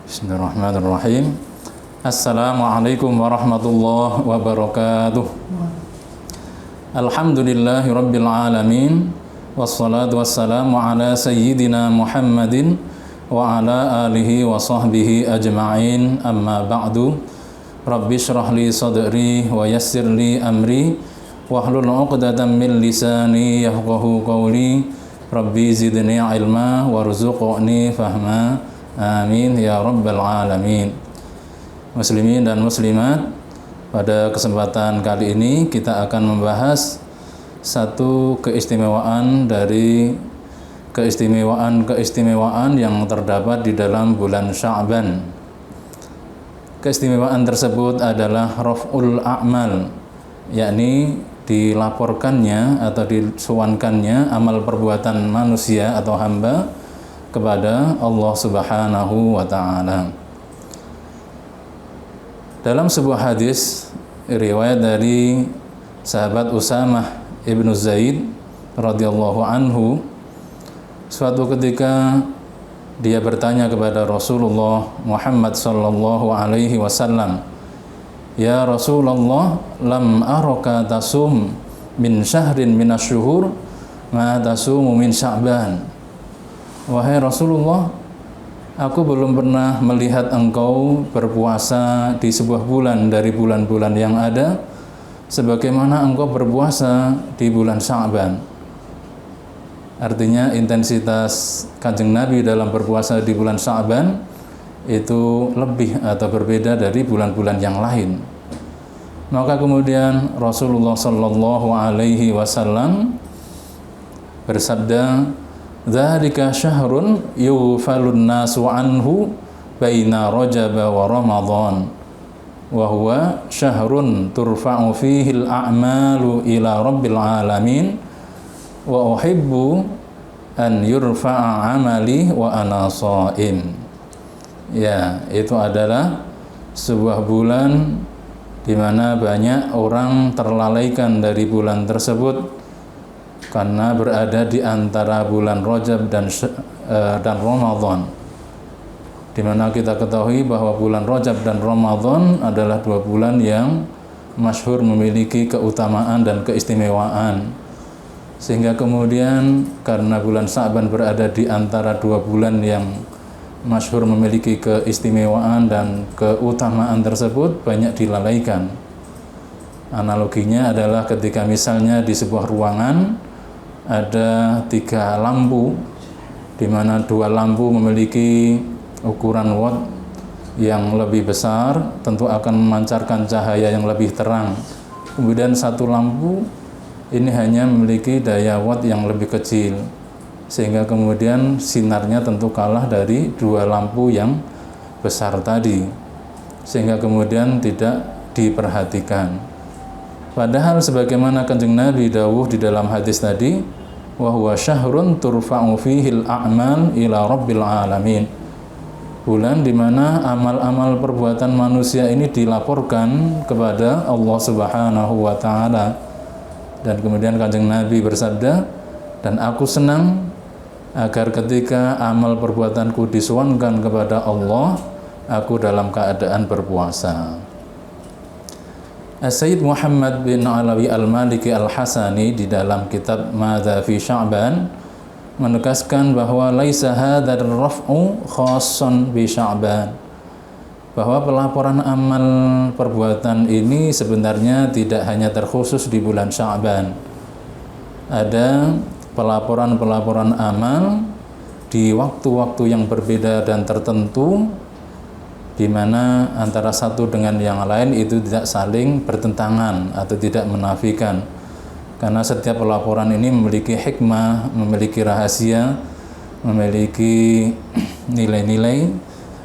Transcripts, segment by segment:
Bismillahirrahmanirrahim. Assalamualaikum warahmatullahi wabarakatuh. Alhamdulillahi rabbil alamin. Wassalatu wassalamu ala sayyidina Muhammadin wa ala alihi wa sahbihi ajma'in. Amma ba'du. Rabbi shrah li sadri wa yassir li amri wahlul 'uqdatam min lisani yafqahu qawli. Rabbi zidni ilma warzuqni fahma. Amin ya rabbal alamin. Muslimin dan muslimat, pada kesempatan kali ini kita akan membahas satu keistimewaan dari keistimewaan yang terdapat di dalam bulan Sya'ban. Keistimewaan tersebut adalah raf'ul a'mal, yakni dilaporkannya atau disuwankannya amal perbuatan manusia atau hamba kepada Allah Subhanahu wa ta'ala. Dalam sebuah hadis riwayat dari sahabat Usamah ibnu Zaid radhiyallahu anhu, suatu ketika dia bertanya kepada Rasulullah Muhammad sallallahu alaihi wasallam, "Ya Rasulullah, lam araka tasum min syahrin minasyuhur ma tasumu min Sya'ban." Wahai Rasulullah, aku belum pernah melihat engkau berpuasa di sebuah bulan dari bulan-bulan yang ada sebagaimana engkau berpuasa di bulan Sya'ban. Artinya intensitas Kanjeng Nabi dalam berpuasa di bulan Sya'ban itu lebih atau berbeda dari bulan-bulan yang lain. Maka kemudian Rasulullah sallallahu alaihi wasallam bersabda, "Dzalika syahrun yughfalun nasu anhu baina Rajab wa Ramadan wa huwa syahrun turfa'u fihi al-a'malu ila rabbil alamin wa uhibbu an yurfa'a 'amali wa ana sha'im." Ya, itu adalah sebuah bulan di mana banyak orang terlalaikan dari bulan tersebut karena berada di antara bulan Rajab dan Ramadan, di mana kita ketahui bahwa bulan Rajab dan Ramadan adalah dua bulan yang masyhur memiliki keutamaan dan keistimewaan, sehingga kemudian karena bulan Sya'ban berada di antara dua bulan yang masyhur memiliki keistimewaan dan keutamaan tersebut, banyak dilalaikan. Analoginya adalah ketika misalnya di sebuah ruangan ada 3 lampu, di mana 2 lampu memiliki ukuran watt yang lebih besar, tentu akan memancarkan cahaya yang lebih terang. Kemudian 1 lampu ini hanya memiliki daya watt yang lebih kecil, sehingga kemudian sinarnya tentu kalah dari 2 lampu yang besar tadi, sehingga kemudian tidak diperhatikan. Padahal sebagaimana Kanjeng Nabi dawuh di dalam hadis tadi, wa huwa syahrun turfa'u fihil a'mal ila rabbil alamin. Bulan di mana amal-amal perbuatan manusia ini dilaporkan kepada Allah Subhanahu wa taala. Dan kemudian Kanjeng Nabi bersabda, "Dan aku senang agar ketika amal perbuatanku disuwankan kepada Allah, aku dalam keadaan berpuasa." Sayyid Muhammad bin Alawi Al-Maliki Al-Hasani di dalam kitab Madza fi Sya'ban menegaskan bahwa laisa hadzal raf'u khassan bi Sya'ban, bahwa pelaporan amal perbuatan ini sebenarnya tidak hanya terkhusus di bulan Sya'ban. Ada pelaporan-pelaporan amal di waktu-waktu yang berbeda dan tertentu, di mana antara satu dengan yang lain itu tidak saling bertentangan atau tidak menafikan, karena setiap pelaporan ini memiliki hikmah, memiliki rahasia, memiliki nilai-nilai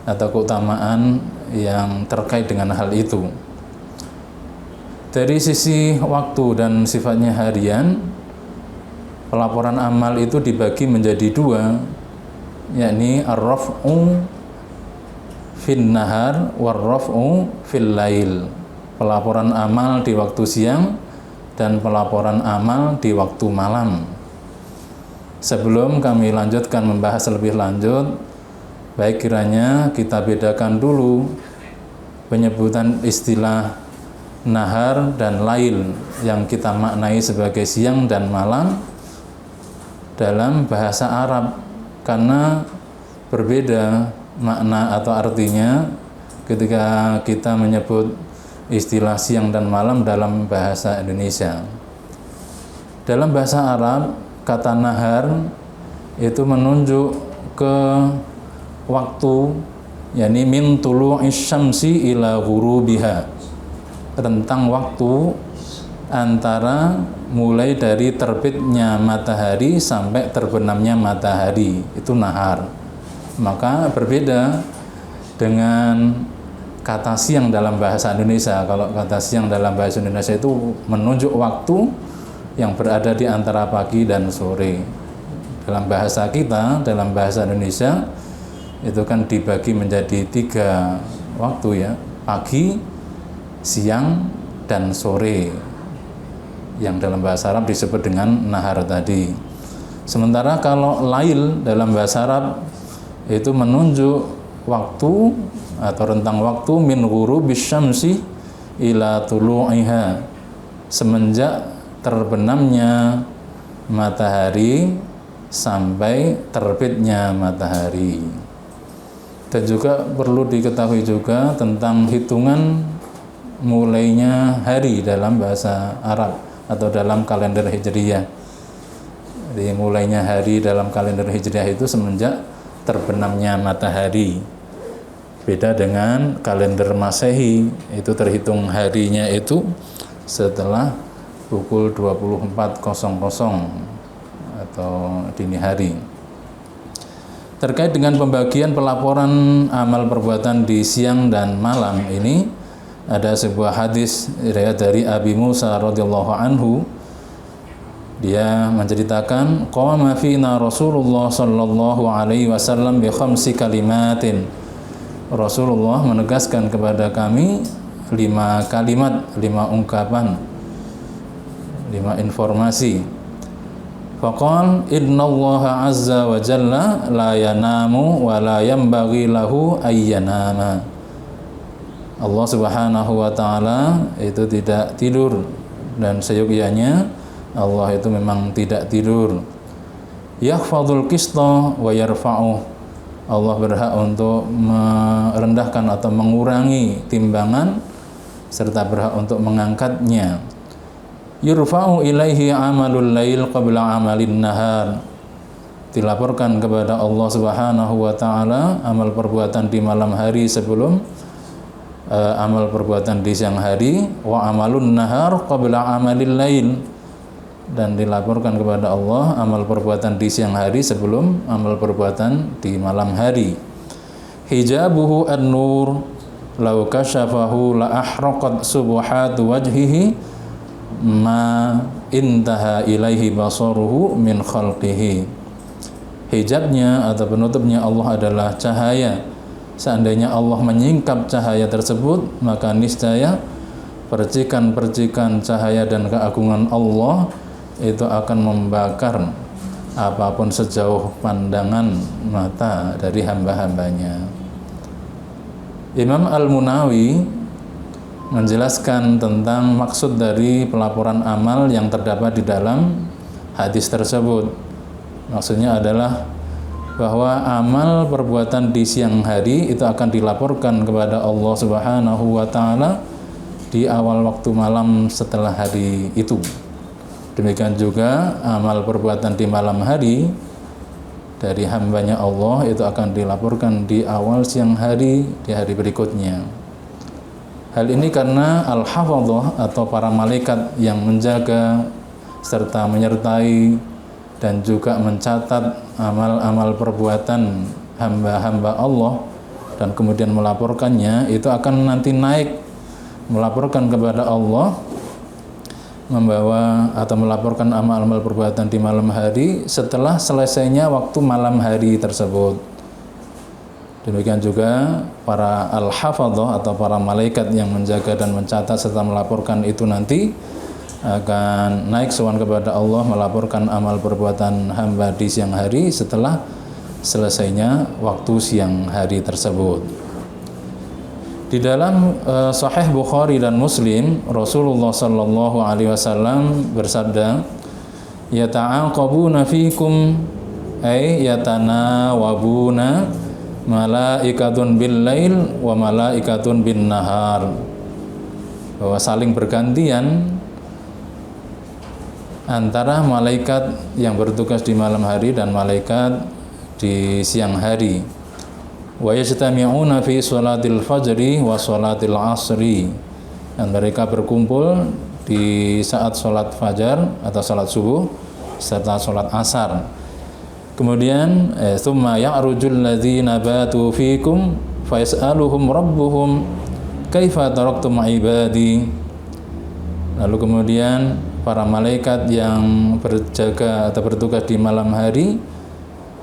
atau keutamaan yang terkait dengan hal itu. Dari sisi waktu dan sifatnya harian, pelaporan amal itu dibagi menjadi 2, yakni ar-raf'u fin nahar warraf'u fil lail. Pelaporan amal di waktu siang dan pelaporan amal di waktu malam. Sebelum kami lanjutkan membahas lebih lanjut, Baik kiranya kita bedakan dulu penyebutan istilah nahar dan lail yang kita maknai sebagai siang dan malam dalam bahasa Arab, karena berbeda makna atau artinya ketika kita menyebut istilah siang dan malam dalam bahasa Indonesia. Dalam bahasa Arab, kata nahar itu menunjuk ke waktu, yakni min tulu'is syamsi ila ghurubiha, rentang waktu antara mulai dari terbitnya matahari sampai terbenamnya matahari, itu nahar. Maka berbeda dengan kata siang dalam bahasa Indonesia. Kalau kata siang dalam bahasa Indonesia itu menunjuk waktu yang berada di antara pagi dan sore. Dalam bahasa kita, dalam bahasa Indonesia itu kan dibagi menjadi 3 waktu ya, pagi, siang, dan sore, yang dalam bahasa Arab disebut dengan nahar tadi. Sementara kalau lail dalam bahasa Arab itu menunjuk waktu atau rentang waktu min ghurubis syamsi ila tulu'iha, semenjak terbenamnya matahari sampai terbitnya matahari. Dan juga perlu diketahui juga tentang hitungan mulainya hari dalam bahasa Arab atau dalam kalender Hijriyah. Jadi mulainya hari dalam kalender Hijriyah itu semenjak terbenamnya matahari. Beda dengan kalender Masehi, itu terhitung harinya itu setelah pukul 24.00 atau dini hari. Terkait dengan pembagian pelaporan amal perbuatan di siang dan malam ini, ada sebuah hadis riwayat dari Abi Musa radhiyallahu anhu. Dia menceritakan, qama fina Rasulullah sallallahu alaihi wasallam bi khamsi kalimatin. Rasulullah menegaskan kepada kami 5 kalimat, 5 ungkapan, 5 informasi. Faqal innallaha azza wa jalla la yanamu wa la yanbaghi lahu ayyanama. Allah Subhanahu wa taala itu tidak tidur, dan seyogyanya Allah itu memang tidak tidur. Yakhfadul qista wa yarfa'uh. Allah berhak untuk merendahkan atau mengurangi timbangan serta berhak untuk mengangkatnya. Yurfa'u ilaihi amalul lail qabla amalin nahar. Dilaporkan kepada Allah Subhanahu wa taala amal perbuatan di malam hari sebelum amal perbuatan di siang hari, wa amalun nahar qabla amalil lail, dan dilaporkan kepada Allah amal perbuatan di siang hari sebelum amal perbuatan di malam hari. Hijabuhu an-nur law kashafahu la ahraqat subuhatu wajhihi ma intaha ilaihi basaruhu min khalqihi. Hijabnya atau penutupnya Allah adalah cahaya. Seandainya Allah menyingkap cahaya tersebut, maka niscaya percikan-percikan cahaya dan keagungan Allah itu akan membakar apapun sejauh pandangan mata dari hamba-hambanya. Imam Al-Munawi menjelaskan tentang maksud dari pelaporan amal yang terdapat di dalam hadis tersebut. Maksudnya adalah bahwa amal perbuatan di siang hari itu akan dilaporkan kepada Allah Subhanahu wa taala di awal waktu malam setelah hari itu. Demikian juga amal perbuatan di malam hari dari hambanya Allah itu akan dilaporkan di awal siang hari di hari berikutnya. Hal ini karena al-hafadhah atau para malaikat yang menjaga serta menyertai dan juga mencatat amal-amal perbuatan hamba-hamba Allah dan kemudian melaporkannya, itu akan nanti naik melaporkan kepada Allah, membawa atau melaporkan amal-amal perbuatan di malam hari setelah selesainya waktu malam hari tersebut. Demikian juga para al-hafadhah atau para malaikat yang menjaga dan mencatat serta melaporkan itu nanti akan naik sowan kepada Allah melaporkan amal perbuatan hamba di siang hari setelah selesainya waktu siang hari tersebut. Di dalam Sahih Bukhari dan Muslim, Rasulullah sallallahu alaihi wasallam bersabda, "Yata'aqabuna fikum ay yatanawabuna malaikatun bil lail wa malaikatun bin nahar." Bahwa saling bergantian antara malaikat yang bertugas di malam hari dan malaikat di siang hari. Wa yajtami'una fi sholatil fajri wa sholatil asri, dan mereka berkumpul di saat sholat fajar atau sholat subuh serta sholat asar. Kemudian thumma ya'rujul ladzina batu fikum fa yas'aluhum rabbuhum kaifa taraktum ibadi. Lalu kemudian para malaikat yang berjaga atau bertugas di malam hari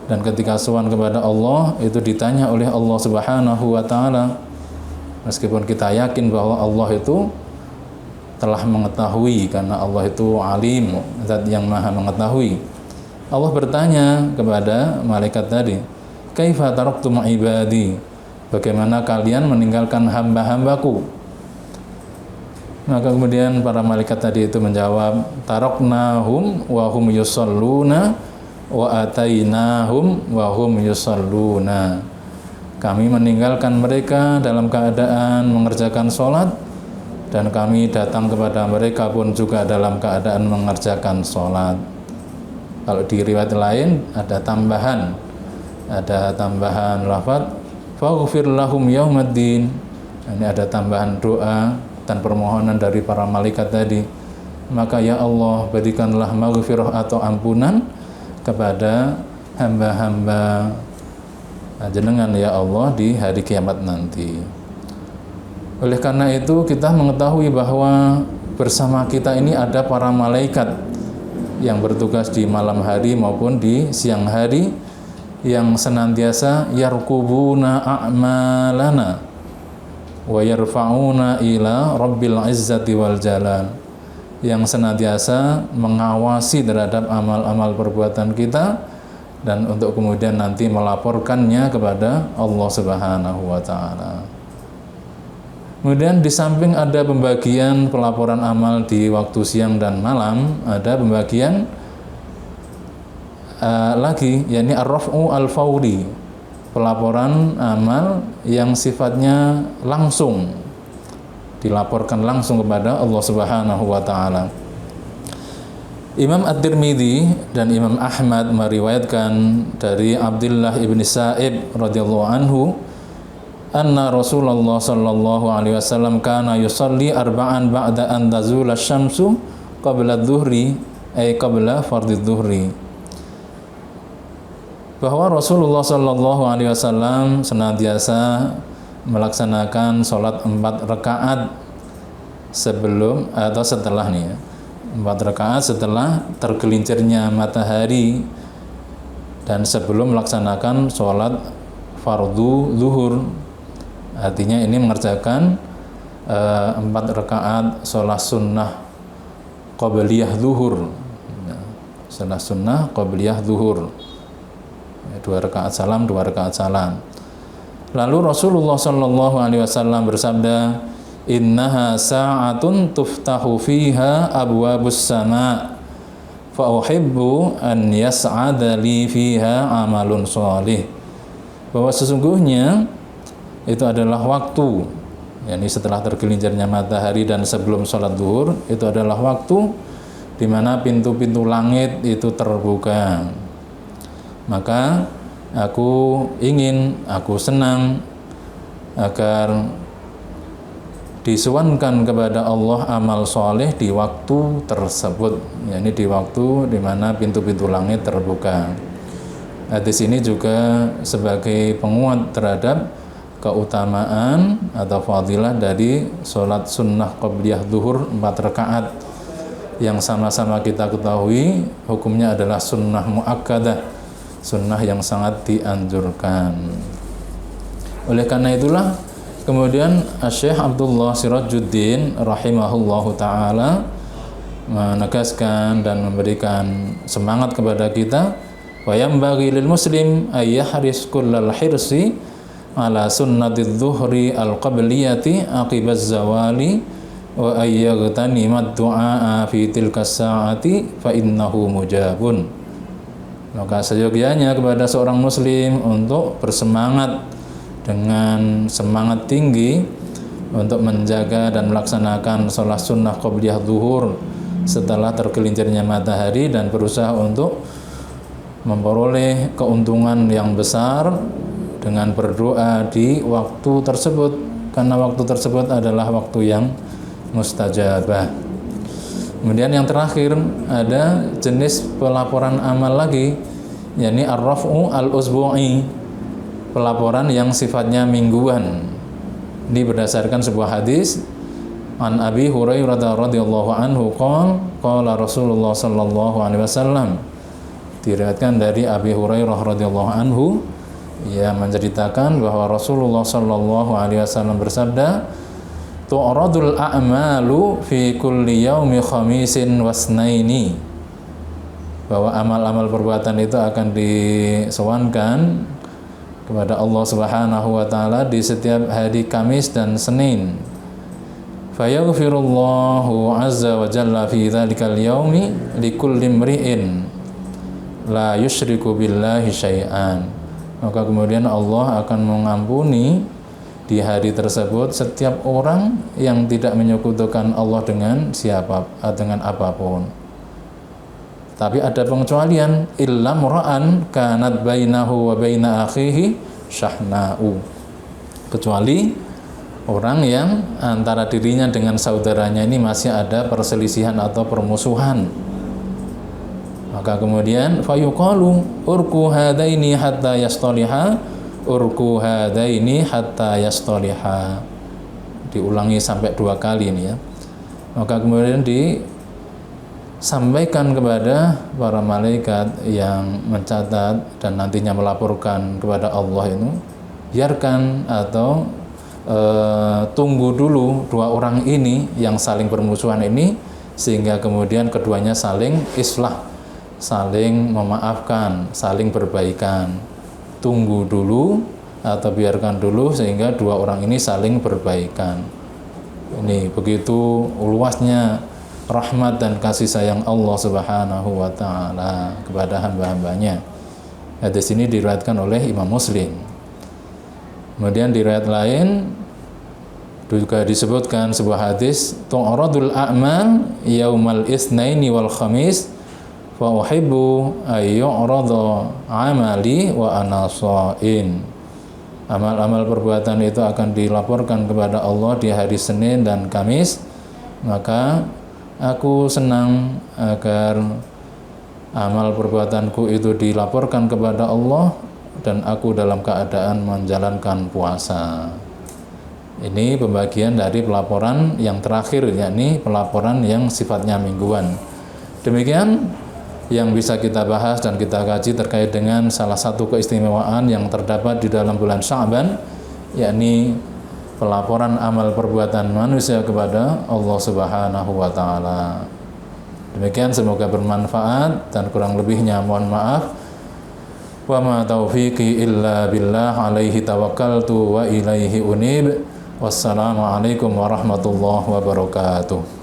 dan ketika sowan kepada Allah itu ditanya oleh Allah Subhanahu wa taala, meskipun kita yakin bahwa Allah itu telah mengetahui karena Allah itu alim, zat yang maha mengetahui. Allah bertanya kepada malaikat tadi, kaifa taraktum ibadi, bagaimana kalian meninggalkan hamba-hambaku? Maka kemudian para malaikat tadi itu menjawab, taraknahum wa hum yusalluna wa atainahum wa hum yusalluna. Kami meninggalkan mereka dalam keadaan mengerjakan sholat, dan kami datang kepada mereka pun juga dalam keadaan mengerjakan sholat. Kalau di riwayat lain ada tambahan lafaz faghfir lahum yaumaddin. Ini ada tambahan doa dan permohonan dari para malaikat tadi. Maka ya Allah, berikanlah maghfirah atau ampunan kepada hamba-hamba jenengan ya Allah di hari kiamat nanti. Oleh karena itu kita mengetahui bahwa bersama kita ini ada para malaikat yang bertugas di malam hari maupun di siang hari, yang senantiasa yarkubuna a'malana wa yarfa'una ila rabbil izzati wal jalal, yang senantiasa mengawasi terhadap amal-amal perbuatan kita dan untuk kemudian nanti melaporkannya kepada Allah Subhanahu wa taala. Kemudian di samping ada pembagian pelaporan amal di waktu siang dan malam, ada pembagian lagi, yakni ar-raf'u al-fawri, pelaporan amal yang sifatnya langsung, dilaporkan langsung kepada Allah Subhanahu wa taala. Imam At-Tirmidzi dan Imam Ahmad meriwayatkan dari Abdullah ibn Sa'ib radhiyallahu anhu, anna Rasulullah sallallahu alaihi wasallam kana yusalli arba'an ba'da an tazula asy-syamsu qabla adh-dhuhri ay qabla fardhi adh-dhuhri. Bahwa Rasulullah sallallahu alaihi wasallam senantiasa melaksanakan sholat 4 rakaat sebelum atau setelah 4 rakaat setelah tergelincirnya matahari dan sebelum melaksanakan sholat fardu zuhur. Artinya ini mengerjakan 4 rakaat sholat sunnah qabliyah zuhur, sholat sunnah qabliyah zuhur, 2 rakaat salam, 2 rakaat salam. Lalu Rasulullah sallallahu alaihi wasallam bersabda, innaha sa'atun tuftahu fiha abwabus sama' fa uhibbu an yas'ada li fiha amalun shalih. Bahwa sesungguhnya itu adalah waktu, yakni setelah tergelincirnya matahari dan sebelum sholat zuhur, itu adalah waktu di mana pintu-pintu langit itu terbuka. Maka aku senang agar disuwankan kepada Allah amal soleh di waktu tersebut, yakni di waktu di mana pintu-pintu langit terbuka. Hadis ini juga sebagai penguat terhadap keutamaan atau fadilah dari sholat sunnah qabliyah zuhur 4 rakaat yang sama-sama kita ketahui hukumnya adalah sunnah muakkadah, sunnah yang sangat dianjurkan. Oleh karena itulah kemudian Syekh Abdullah Sirajuddin rahimahullahu ta'ala menegaskan dan memberikan semangat kepada kita Wa yanbaghi lil muslim ay yahris kullal hirsi ala sunnatidz zuhri al-qabliyati aqibaz zawali wa ay yaghtanima ad-du'a fi tilka sa'ati fa innahu mujabun. Maka seyogyanya kepada seorang muslim untuk bersemangat dengan semangat tinggi untuk menjaga dan melaksanakan sholat sunnah qabliyah zuhur setelah tergelincirnya matahari, dan berusaha untuk memperoleh keuntungan yang besar dengan berdoa di waktu tersebut, karena waktu tersebut adalah waktu yang mustajabah. Kemudian yang terakhir ada jenis pelaporan amal lagi, yakni ar-raf'u al-usbu'i, pelaporan yang sifatnya mingguan. Ini berdasarkan sebuah hadis an Abi Hurairah radhiyallahu anhu qala Rasulullah sallallahu alaihi wasallam. Diriwayatkan dari Abi Hurairah radhiyallahu anhu, ia menceritakan bahwa Rasulullah sallallahu alaihi wasallam bersabda, tu'radul a'malu fi kulli yaumi khamisin wasnaini, bahwa amal-amal perbuatan itu akan disewankan kepada Allah Subhanahu wa taala di setiap hari Kamis dan Senin. Fayaghfirullahu azza wa jalla fi dzalikal yaumi likulli imri'in la yusyriku billahi syai'an. Maka kemudian Allah akan mengampuni di hari tersebut setiap orang yang tidak menyekutukan Allah dengan apapun. Tapi ada pengecualian, illa mura'an kanat bainahu wa baina akhihi syahna'u, kecuali orang yang antara dirinya dengan saudaranya ini masih ada perselisihan atau permusuhan. Maka kemudian fayuqalu urku hadaini hatta yastaliha, urku hadaini hatta yastaliha, diulangi sampai 2 kali ini ya. Maka kemudian disampaikan kepada para malaikat yang mencatat dan nantinya melaporkan kepada Allah itu, biarkan atau tunggu dulu 2 orang ini yang saling bermusuhan ini, sehingga kemudian keduanya saling islah, saling memaafkan, saling berbaikan. Tunggu dulu atau biarkan dulu sehingga 2 orang ini saling berbaikan. Ini begitu luasnya rahmat dan kasih sayang Allah Subhanahu wa taala kepada hamba-hambanya. Hadis ini diriwayatkan oleh Imam Muslim. Kemudian di riwayat lain juga disebutkan sebuah hadis, tu'radul a'mal yaumal itsnaini wal khamis wa uhibbu ayyu'rada amali wa ana sha'in. Amal-amal perbuatan itu akan dilaporkan kepada Allah di hari Senin dan Kamis, maka aku senang agar amal perbuatanku itu dilaporkan kepada Allah dan aku dalam keadaan menjalankan puasa. Ini pembagian dari pelaporan yang terakhir, yakni pelaporan yang sifatnya mingguan. Demikian yang bisa kita bahas dan kita kaji terkait dengan salah satu keistimewaan yang terdapat di dalam bulan Sya'ban, yakni pelaporan amal perbuatan manusia kepada Allah Subhanahu wa taala. Demikian, semoga bermanfaat dan kurang lebihnya mohon maaf. Wa ma taufiqi illa billah, alaihi tawakkaltu wa ilaihi unib. Wassalamualaikum warahmatullahi wabarakatuh.